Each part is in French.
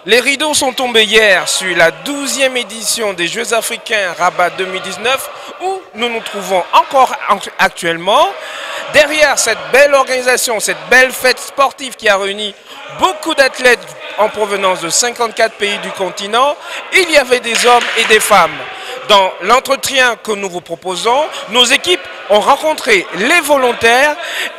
Les rideaux sont tombés hier sur la 12e édition des Jeux africains Rabat 2019 où nous nous trouvons encore actuellement. Derrière cette belle organisation, cette belle fête sportive qui a réuni beaucoup d'athlètes en provenance de 54 pays du continent, il y avait des hommes et des femmes. Dans l'entretien que nous vous proposons, nos équipes ont rencontré les volontaires,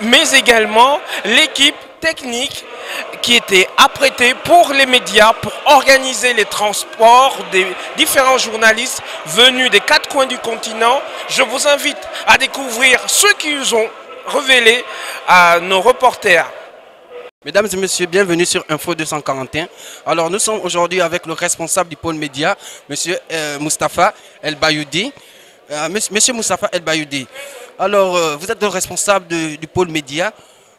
mais également l'équipe technique qui était apprêtée pour les médias, pour organiser les transports des différents journalistes venus des 4 coins du continent. Je vous invite à découvrir ceux qui nous ont révélé à nos reporters. Mesdames et messieurs, bienvenue sur Info 241. Alors nous sommes aujourd'hui avec le responsable du pôle média, monsieur Moustapha El Bayoudi. Monsieur Moustapha El Bayoudi, alors vous êtes le responsable du pôle média.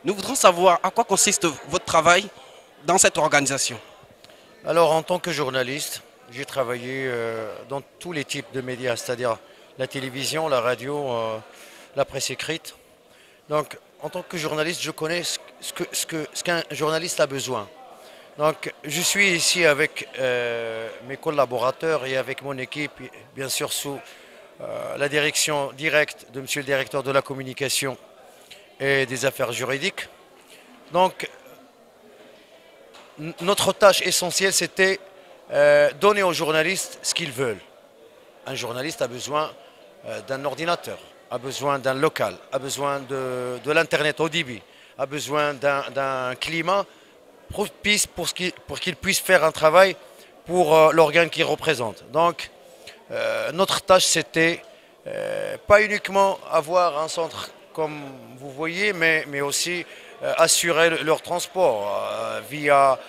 Nous voudrons savoir à quoi consiste votre travail dans cette organisation. Alors en tant que journaliste, j'ai travaillé dans tous les types de médias, c'est-à-dire la télévision, la radio, la presse écrite. Donc en tant que journaliste, je connais ce qu'un journaliste a besoin. Donc je suis ici avec mes collaborateurs et avec mon équipe, bien sûr sous la direction directe de monsieur le directeur de la communication et des affaires juridiques. Donc notre tâche essentielle, c'était donner aux journalistes ce qu'ils veulent. Un journaliste a besoin d'un ordinateur, a besoin d'un local, a besoin de l'internet au débit, a besoin d'un climat propice pour qu'il puisse faire un travail pour l'organe qu'il représente. Donc notre tâche, c'était pas uniquement avoir un centre comme vous voyez, mais aussi assurer leur transport via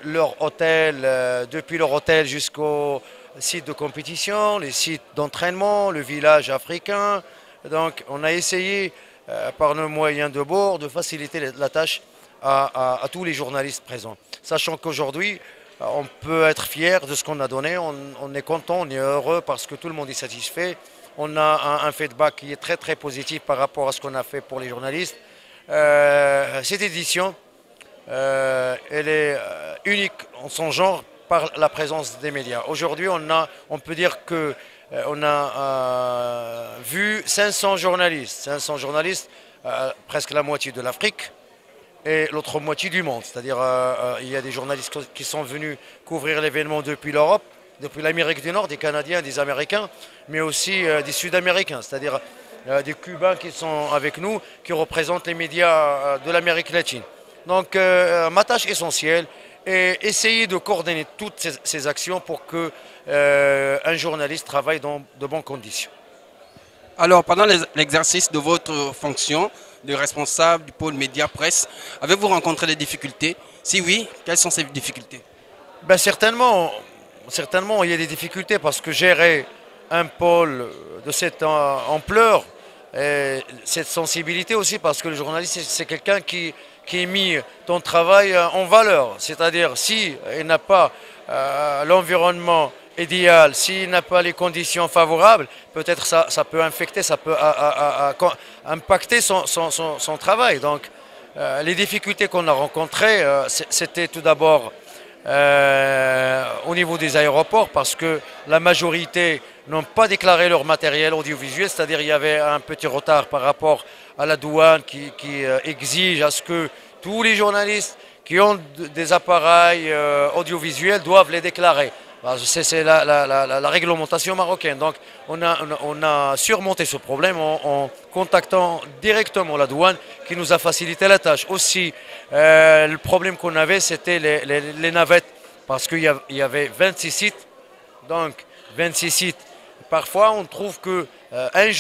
leur hôtel, depuis leur hôtel jusqu'au site de compétition, les sites d'entraînement, le village africain. Donc on a essayé par nos moyens de bord de faciliter la tâche à tous les journalistes présents. Sachant qu'aujourd'hui, on peut être fier de ce qu'on a donné, on est content, on est heureux parce que tout le monde est satisfait. On a un feedback qui est très très positif par rapport à ce qu'on a fait pour les journalistes. Cette édition, elle est unique en son genre par la présence des médias. Aujourd'hui, on peut dire que on a vu 500 journalistes, presque la moitié de l'Afrique et l'autre moitié du monde. C'est-à-dire il y a des journalistes qui sont venus couvrir l'événement depuis l'Europe, depuis l'Amérique du Nord, des Canadiens, des Américains, mais aussi des Sud-Américains, c'est-à-dire des Cubains qui sont avec nous, qui représentent les médias de l'Amérique latine. Donc ma tâche essentielle est essayer de coordonner toutes ces actions pour que un journaliste travaille dans de bonnes conditions. Alors pendant l'exercice de votre fonction de responsable du pôle média presse, avez-vous rencontré des difficultés? Si oui, quelles sont ces difficultés? Ben, certainement, il y a des difficultés parce que gérer un pôle de cette ampleur, et cette sensibilité aussi, parce que le journaliste, c'est quelqu'un qui a mis ton travail en valeur. C'est-à-dire, s'il n'a pas l'environnement idéal, s'il n'a pas les conditions favorables, peut-être ça peut infecter, ça peut impacter son travail. Donc, les difficultés qu'on a rencontrées, c'était tout d'abord au niveau des aéroports parce que la majorité n'ont pas déclaré leur matériel audiovisuel, c'est-à-dire il y avait un petit retard par rapport à la douane qui exige à ce que tous les journalistes qui ont des appareils audiovisuels doivent les déclarer. C'est la réglementation marocaine. Donc on a surmonté ce problème en contactant directement la douane qui nous a facilité la tâche. Aussi, le problème qu'on avait, c'était les navettes, parce qu'il y avait 26 sites. Donc 26 sites. Parfois, on trouve que un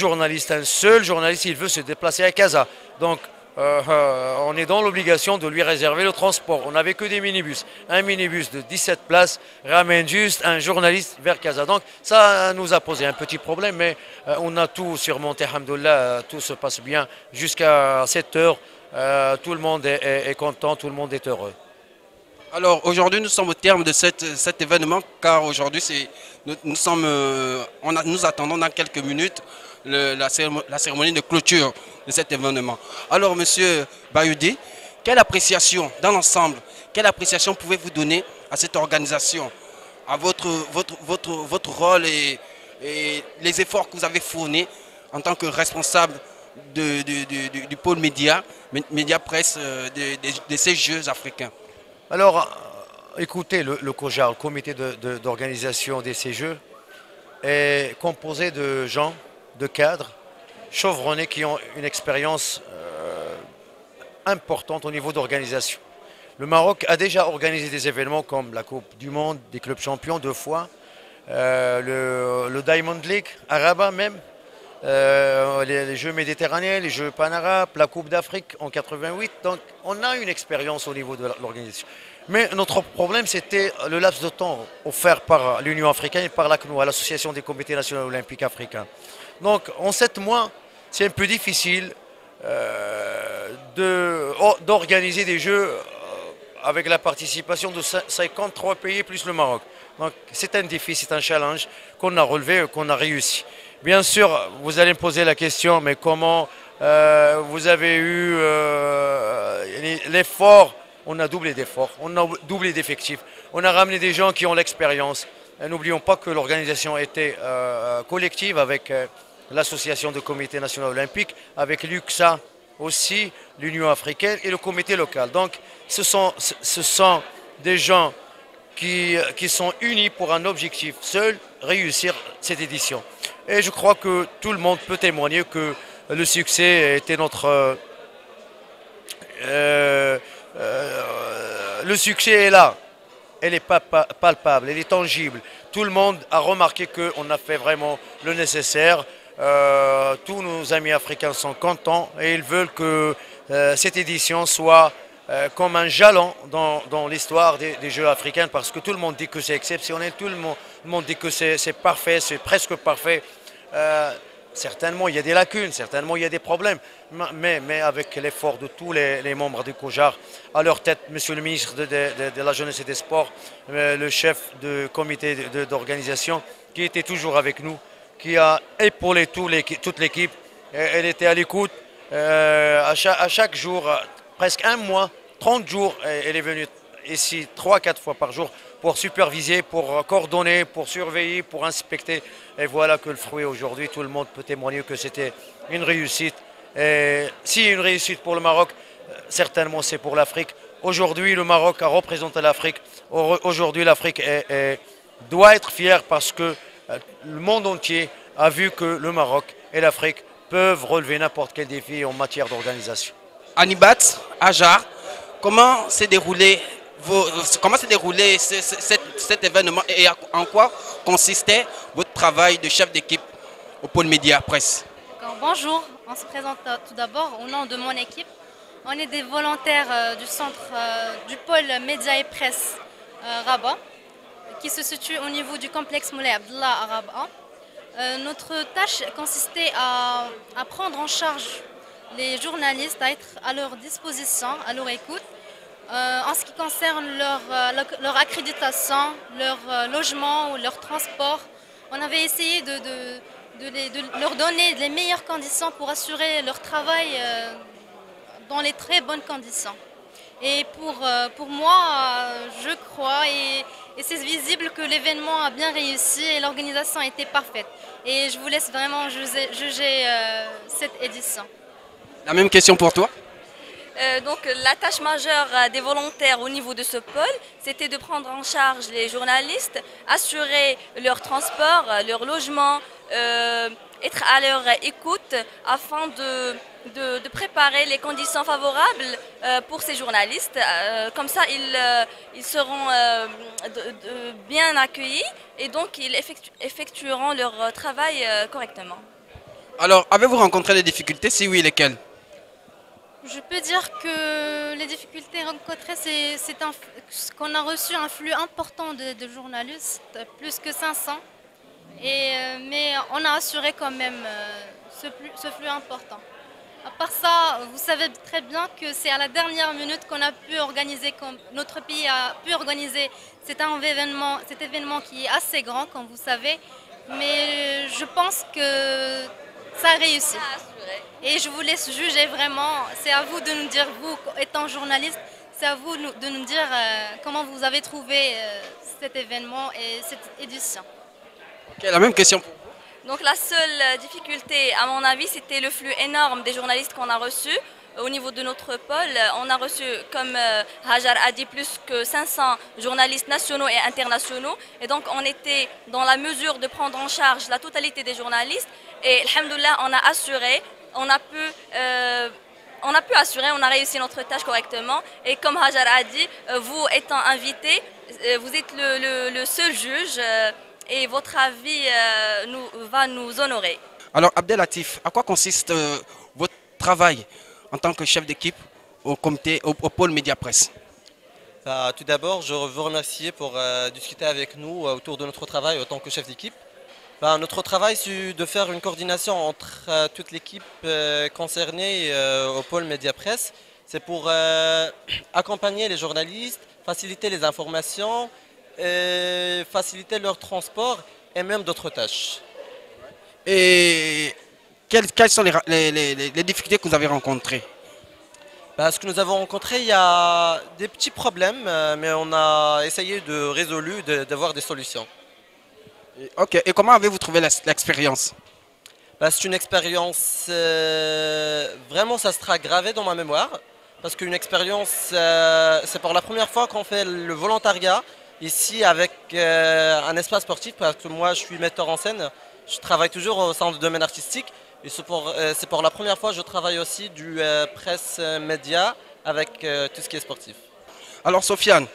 seul journaliste, il veut se déplacer à Casa. Donc on est dans l'obligation de lui réserver le transport. On n'avait que des minibus. Un minibus de 17 places ramène juste un journaliste vers Casa. Donc ça nous a posé un petit problème, mais on a tout surmonté, alhamdoulilah, tout se passe bien jusqu'à 7 heures. Tout le monde est content, tout le monde est heureux. Alors aujourd'hui nous sommes au terme de cet événement car aujourd'hui nous attendons dans quelques minutes la cérémonie de clôture de cet événement. Alors monsieur Bayoudi, quelle appréciation dans l'ensemble, quelle appréciation pouvez-vous donner à cette organisation, à votre rôle et les efforts que vous avez fournis en tant que responsable du pôle média presse de ces Jeux africains? Alors, écoutez, le COJAR, le comité d'organisation de ces Jeux, est composé de gens, de cadres, chevronnés qui ont une expérience importante au niveau d'organisation. Le Maroc a déjà organisé des événements comme la Coupe du Monde des clubs champions 2 fois, le Diamond League à Rabat même, les Jeux méditerranéens, les Jeux panarabes, la Coupe d'Afrique en 88. Donc on a une expérience au niveau de l'organisation. Mais notre problème, c'était le laps de temps offert par l'Union africaine et par l'ACNO, l'Association des comités nationaux olympiques africains. Donc en 7 mois, c'est un peu difficile d'organiser des Jeux avec la participation de 53 pays plus le Maroc. Donc c'est un défi, c'est un challenge qu'on a relevé, qu'on a réussi. Bien sûr, vous allez me poser la question, mais comment vous avez eu l'effort? On a doublé d'efforts, on a doublé d'effectifs, on a ramené des gens qui ont l'expérience. N'oublions pas que l'organisation était collective avec l'Association de comités nationaux olympiques, avec l'UCSA aussi, l'Union africaine et le comité local. Donc ce sont des gens qui sont unis pour un objectif seul, réussir cette édition. Et je crois que tout le monde peut témoigner que le succès était notre... le succès est là, elle est palpable, elle est tangible. Tout le monde a remarqué qu'on a fait vraiment le nécessaire. Tous nos amis africains sont contents et ils veulent que cette édition soit comme un jalon dans l'histoire des Jeux africains, parce que tout le monde dit que c'est exceptionnel, tout le monde dit que c'est parfait, c'est presque parfait. Certainement, il y a des lacunes, certainement, il y a des problèmes, mais avec l'effort de tous les membres du COJAR, à leur tête, monsieur le ministre de la Jeunesse et des Sports, le chef du comité d'organisation, qui était toujours avec nous, qui a épaulé toute l'équipe. Elle était à l'écoute à chaque jour, presque un mois, 30 jours, elle est venue ici 3-4 fois par jour pour superviser, pour coordonner, pour surveiller, pour inspecter. Et voilà que le fruit aujourd'hui, tout le monde peut témoigner que c'était une réussite. Et si une réussite pour le Maroc, certainement c'est pour l'Afrique. Aujourd'hui, le Maroc a représenté l'Afrique. Aujourd'hui, l'Afrique doit être fière parce que le monde entier a vu que le Maroc et l'Afrique peuvent relever n'importe quel défi en matière d'organisation. Anibat, Ajar, comment s'est déroulé cet événement et en quoi consistait votre travail de chef d'équipe au pôle média presse? Bonjour, on se présente tout d'abord au nom de mon équipe. On est des volontaires du centre du pôle média et presse Rabat, qui se situe au niveau du complexe Moulay Abdallah à Rabat. Notre tâche consistait à prendre en charge les journalistes, à être à leur disposition, à leur écoute, en ce qui concerne leur accréditation, leur logement ou leur transport. On avait essayé de leur donner les meilleures conditions pour assurer leur travail dans les très bonnes conditions. Et pour moi, je crois, et c'est visible que l'événement a bien réussi et l'organisation était parfaite. Et je vous laisse vraiment juger cette édition. La même question pour toi? Donc la tâche majeure des volontaires au niveau de ce pôle, c'était de prendre en charge les journalistes, assurer leur transport, leur logement, être à leur écoute afin de préparer les conditions favorables pour ces journalistes. Comme ça, ils seront bien accueillis et donc ils effectueront leur travail correctement. Alors, avez-vous rencontré des difficultés? Si oui, lesquelles? Je peux dire que les difficultés rencontrées, c'est qu'on a reçu un flux important de journalistes, plus que 500. Mais on a assuré quand même ce flux important. À part ça, vous savez très bien que c'est à la dernière minute qu'on a pu organiser, notre pays a pu organiser cet événement qui est assez grand, comme vous savez. Mais je pense que ça a réussi. Et je vous laisse juger vraiment. C'est à vous de nous dire, vous étant journaliste, c'est à vous de nous dire comment vous avez trouvé cet événement et cette édition. Ok, la même question. Donc la seule difficulté, à mon avis, c'était le flux énorme des journalistes qu'on a reçus. Au niveau de notre pôle, on a reçu, comme Hajar a dit, plus que 500 journalistes nationaux et internationaux. Et donc on était dans la mesure de prendre en charge la totalité des journalistes. Et alhamdoulilah, on a assuré, on a pu assurer, on a réussi notre tâche correctement. Et comme Hajar a dit, vous étant invité, vous êtes le seul juge et votre avis va nous honorer. Alors Abdelatif, à quoi consiste votre travail en tant que chef d'équipe au comité, au pôle Média Presse? Tout d'abord, je veux vous remercier pour discuter avec nous autour de notre travail en tant que chef d'équipe. Notre travail, c'est de faire une coordination entre toute l'équipe concernée au pôle Média Presse. C'est pour accompagner les journalistes, faciliter les informations, faciliter leur transport et même d'autres tâches. Et quelles sont les difficultés que vous avez rencontrées? Ce que nous avons rencontré, il y a des petits problèmes, mais on a essayé de résoudre, d'avoir des solutions. Ok, et comment avez-vous trouvé l'expérience? C'est une expérience, vraiment ça sera gravé dans ma mémoire, parce qu'une expérience, c'est pour la première fois qu'on fait le volontariat ici avec un espace sportif, parce que moi je suis metteur en scène, je travaille toujours au sein du domaine artistique. Et c'est pour la première fois que je travaille aussi du presse média avec tout ce qui est sportif. Alors Sofiane,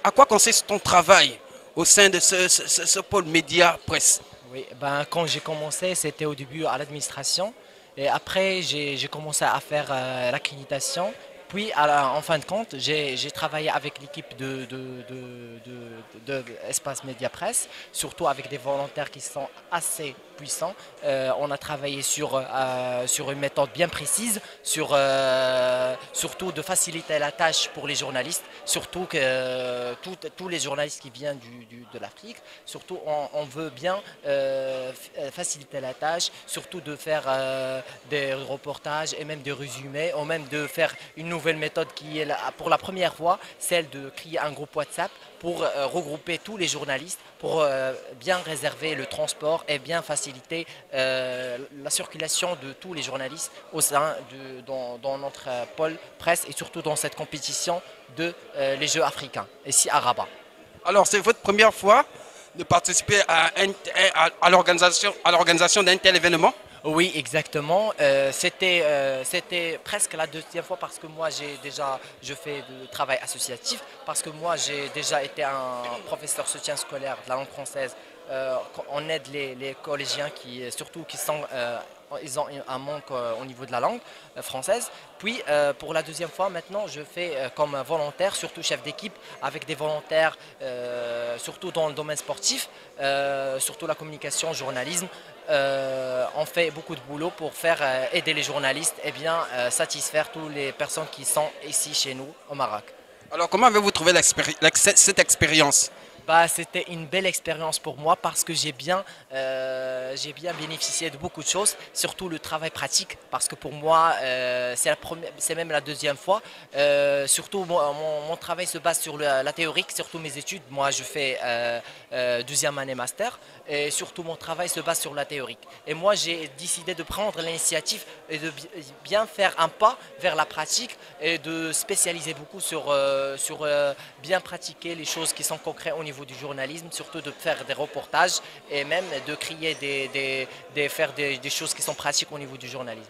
à quoi consiste ton travail au sein de ce pôle Média Presse? Oui, quand j'ai commencé, c'était au début à l'administration. Et après, j'ai commencé à faire l'accréditation. Puis, en fin de compte, j'ai travaillé avec l'équipe de Espace Média Presse, surtout avec des volontaires qui sont assez puissants. On a travaillé sur une méthode bien précise, surtout de faciliter la tâche pour les journalistes, surtout que tous les journalistes qui viennent de l'Afrique, surtout on veut bien faciliter la tâche, surtout de faire des reportages et même des résumés, ou même de faire une nouvelle méthode qui est pour la première fois, celle de créer un groupe WhatsApp pour regrouper tous les journalistes, pour bien réserver le transport et bien faciliter la circulation de tous les journalistes dans notre pôle presse et surtout dans cette compétition de les Jeux africains, ici à Rabat. Alors c'est votre première fois de participer à l'organisation d'un tel événement? Oui, exactement. C'était presque la deuxième fois parce que moi je fais du travail associatif, parce que moi j'ai déjà été un professeur soutien scolaire de la langue française. On aide les collégiens ils ont un manque au niveau de la langue française. Puis pour la deuxième fois maintenant je fais comme volontaire, surtout chef d'équipe, avec des volontaires surtout dans le domaine sportif, surtout la communication, journalisme. On fait beaucoup de boulot pour aider les journalistes et bien satisfaire toutes les personnes qui sont ici chez nous au Maroc. Alors comment avez-vous trouvé cette expérience? C'était une belle expérience pour moi parce que j'ai bien bénéficié de beaucoup de choses, surtout le travail pratique, parce que pour moi c'est même la deuxième fois. Surtout mon travail se base sur la théorique, surtout mes études. Moi je fais deuxième année master et surtout mon travail se base sur la théorique. Et moi j'ai décidé de prendre l'initiative et de bien faire un pas vers la pratique et de spécialiser beaucoup sur bien pratiquer les choses qui sont concrètes au niveau du journalisme, surtout de faire des reportages et même de créer faire des choses qui sont pratiques au niveau du journalisme.